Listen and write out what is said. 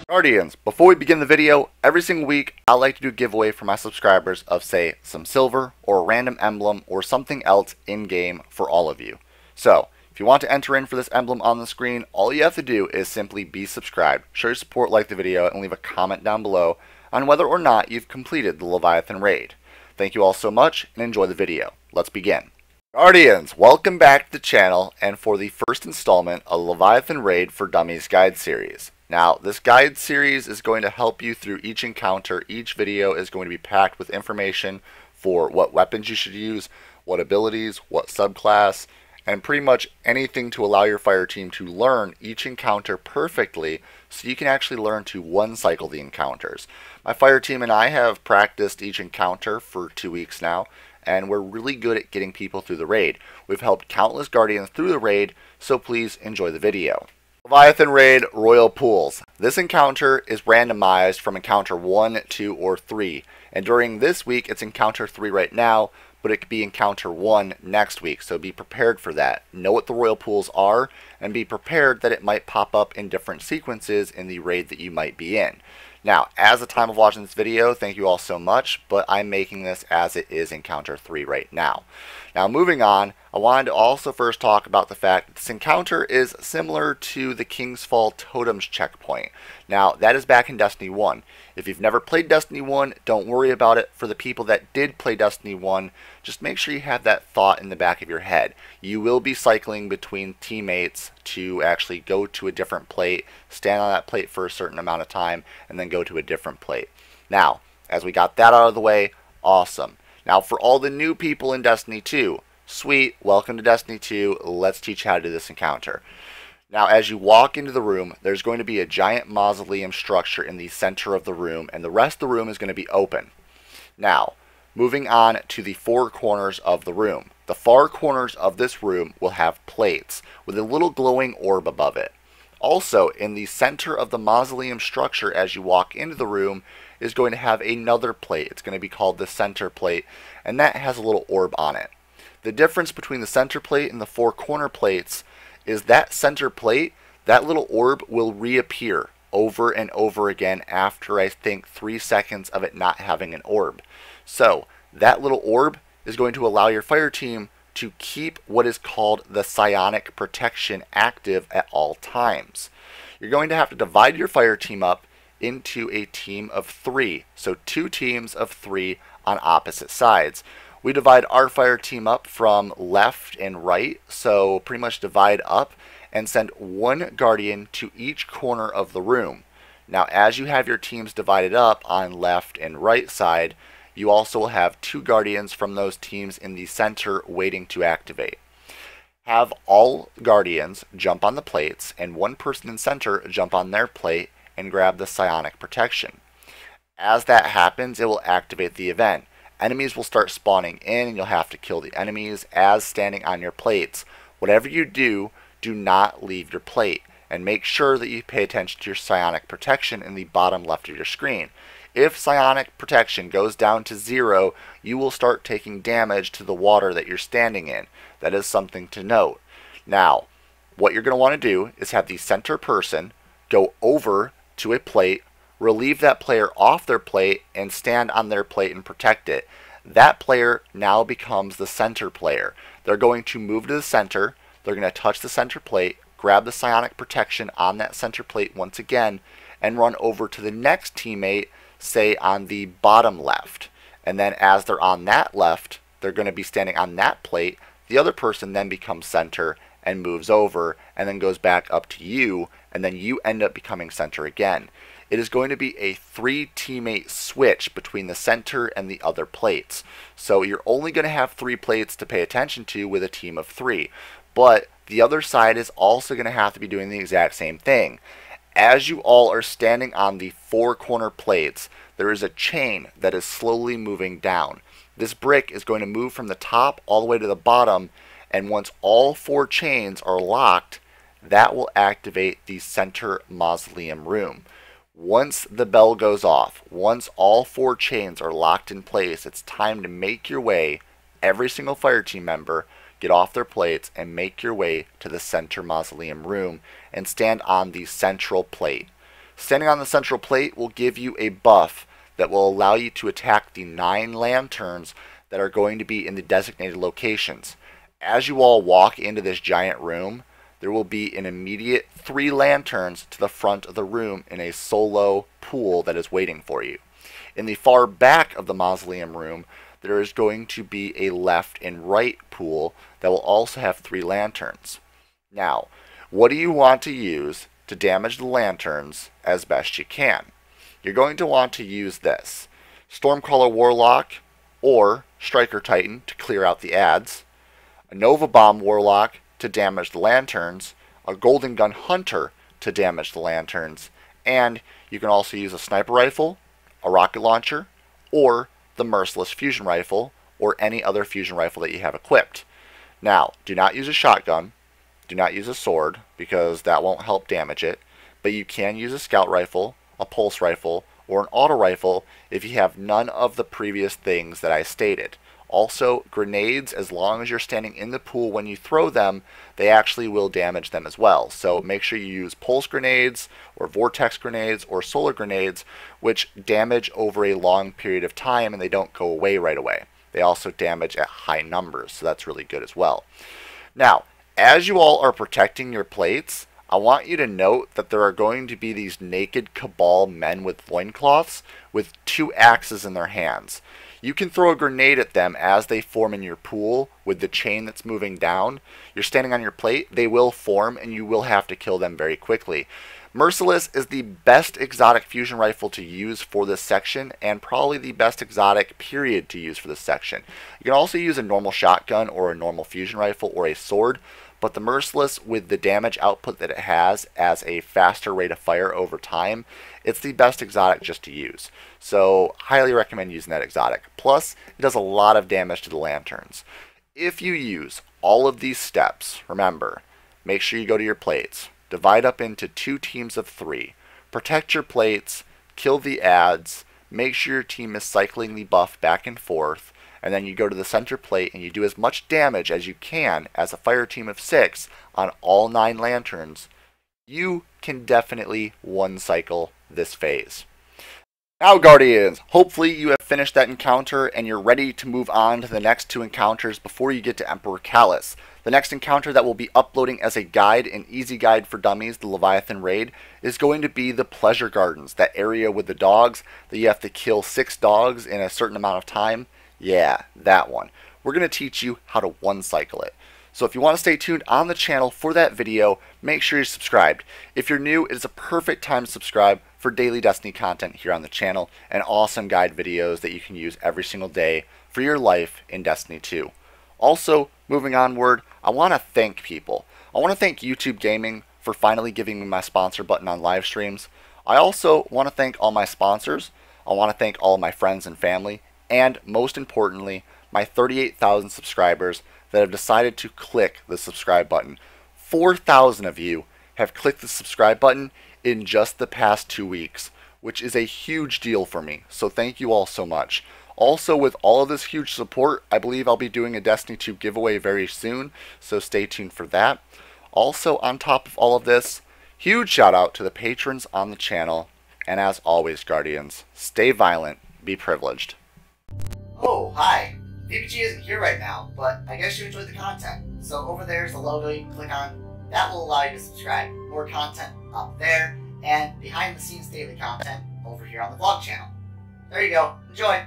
Guardians, before we begin the video, every single week I like to do a giveaway for my subscribers of, say, some silver or a random emblem or something else in-game for all of you. So, if you want to enter in for this emblem on the screen, all you have to do is simply be subscribed, show your support, like the video, and leave a comment down below on whether or not you've completed the Leviathan Raid. Thank you all so much, and enjoy the video. Let's begin. Guardians, welcome back to the channel, and for the first installment of Leviathan Raid for Dummies guide series. Now, this guide series is going to help you through each encounter. Each video is going to be packed with information for what weapons you should use, what abilities, what subclass, and pretty much anything to allow your fire team to learn each encounter perfectly so you can actually learn to one-cycle the encounters. My fire team and I have practiced each encounter for 2 weeks now, and we're really good at getting people through the raid. We've helped countless Guardians through the raid, so please enjoy the video. Leviathan Raid Royal Pools. This encounter is randomized from encounter 1, 2, or 3. And during this week, it's encounter 3 right now, but it could be encounter 1 next week, so be prepared for that. Know what the Royal Pools are, and be prepared that it might pop up in different sequences in the raid that you might be in. Now, as the time of watching this video, thank you all so much, but I'm making this as it is encounter 3 right now. Now, moving on, I wanted to also first talk about the fact that this encounter is similar to the King's Fall Totems checkpoint. Now, that is back in Destiny 1. If you've never played Destiny 1, don't worry about it. For the people that did play Destiny 1, just make sure you have that thought in the back of your head. You will be cycling between teammates to actually go to a different plate, stand on that plate for a certain amount of time, and then go to a different plate. Now, as we got that out of the way, awesome. Now, for all the new people in Destiny 2, sweet, welcome to Destiny 2, let's teach how to do this encounter. Now, as you walk into the room, there's going to be a giant mausoleum structure in the center of the room, and the rest of the room is going to be open. Now, moving on to the four corners of the room. The far corners of this room will have plates with a little glowing orb above it. Also, in the center of the mausoleum structure as you walk into the room is going to have another plate. It's going to be called the center plate, and that has a little orb on it. The difference between the center plate and the four corner plates is that center plate, that little orb will reappear over and over again after I think 3 seconds of it not having an orb. So that little orb is going to allow your fire team to keep what is called the psionic protection active at all times. You're going to have to divide your fire team up into a team of 3. So 2 teams of 3 on opposite sides. We divide our fire team up from left and right, so pretty much divide up and send 1 guardian to each corner of the room. Now, as you have your teams divided up on left and right side, you also will have 2 guardians from those teams in the center waiting to activate. Have all guardians jump on the plates and 1 person in center jump on their plate and grab the psionic protection. As that happens, it will activate the event. Enemies will start spawning in and you'll have to kill the enemies as standing on your plates. Whatever you do, do not leave your plate, and make sure that you pay attention to your psionic protection in the bottom left of your screen. If psionic protection goes down to 0, you will start taking damage to the water that you're standing in. That is something to note. Now, what you're going to want to do is have the center person go over to a plate, relieve that player off their plate, and stand on their plate and protect it. That player now becomes the center player. They're going to move to the center, they're going to touch the center plate, grab the psionic protection on that center plate once again, and run over to the next teammate, say on the bottom left. And then as they're on that left, they're going to be standing on that plate. The other person then becomes center and moves over, and then goes back up to you, and then you end up becoming center again. It is going to be a 3 teammate switch between the center and the other plates. So you're only going to have 3 plates to pay attention to with a team of 3. But the other side is also going to have to be doing the exact same thing. As you all are standing on the 4 corner plates, there is a chain that is slowly moving down. This brick is going to move from the top all the way to the bottom, and once all 4 chains are locked, that will activate the center mausoleum room. Once the bell goes off, once all 4 chains are locked in place, it's time to make your way, every single fire team member, get off their plates and make your way to the center mausoleum room and stand on the central plate. Standing on the central plate will give you a buff that will allow you to attack the 9 lanterns that are going to be in the designated locations. As you all walk into this giant room, there will be an immediate 3 lanterns to the front of the room in a solo pool that is waiting for you. In the far back of the mausoleum room, there is going to be a left and right pool that will also have 3 lanterns. Now, what do you want to use to damage the lanterns as best you can? You're going to want to use this: Stormcaller Warlock or Striker Titan to clear out the ads, a Nova Bomb Warlock to damage the lanterns, a Golden Gun Hunter to damage the lanterns, and you can also use a Sniper Rifle, a Rocket Launcher, or the Merciless Fusion Rifle, or any other fusion rifle that you have equipped. Now, do not use a shotgun, do not use a sword, because that won't help damage it, but you can use a Scout Rifle, a Pulse Rifle, or an Auto Rifle if you have none of the previous things that I stated. Also, grenades, as long as you're standing in the pool when you throw them, they actually will damage them as well. So make sure you use pulse grenades, or vortex grenades, or solar grenades, which damage over a long period of time and they don't go away right away. They also damage at high numbers, so that's really good as well. Now, as you all are protecting your plates, I want you to note that there are going to be these naked Cabal men with loincloths with 2 axes in their hands. You can throw a grenade at them as they form in your pool with the chain that's moving down. You're standing on your plate, they will form, and you will have to kill them very quickly. Merciless is the best exotic fusion rifle to use for this section, and probably the best exotic period to use for this section. You can also use a normal shotgun or a normal fusion rifle or a sword, but the Merciless, with the damage output that it has as a faster rate of fire over time, it's the best exotic just to use. So, highly recommend using that exotic. Plus, it does a lot of damage to the lanterns. If you use all of these steps, remember, make sure you go to your plates. Divide up into 2 teams of 3. Protect your plates, kill the ads, make sure your team is cycling the buff back and forth, and then you go to the center plate and you do as much damage as you can as a fire team of 6 on all 9 lanterns. You can definitely one cycle this phase. Now, Guardians, hopefully you have finished that encounter and you're ready to move on to the next 2 encounters before you get to Emperor Callus. The next encounter that we'll be uploading as a guide, an easy guide for dummies, the Leviathan Raid, is going to be the Pleasure Gardens, that area with the dogs that you have to kill 6 dogs in a certain amount of time. Yeah, that one. We're going to teach you how to one cycle it. So if you want to stay tuned on the channel for that video, make sure you're subscribed. If you're new, it is a perfect time to subscribe for daily Destiny content here on the channel and awesome guide videos that you can use every single day for your life in Destiny 2. Also, moving onward, I want to thank people. I want to thank YouTube Gaming for finally giving me my sponsor button on live streams. I also want to thank all my sponsors. I want to thank all of my friends and family, and most importantly, my 38,000 subscribers that have decided to click the subscribe button. 4,000 of you have clicked the subscribe button in just the past 2 weeks, which is a huge deal for me, so thank you all so much. Also, with all of this huge support, I believe I'll be doing a Destiny 2 giveaway very soon, so stay tuned for that. Also, on top of all of this, huge shout out to the patrons on the channel, and as always, Guardians, stay violent, be privileged. Oh, hi. VPG isn't here right now, but I guess you enjoyed the content. So over there's the logo you can click on. That will allow you to subscribe. More content up there, and behind the scenes daily content over here on the vlog channel. There you go. Enjoy!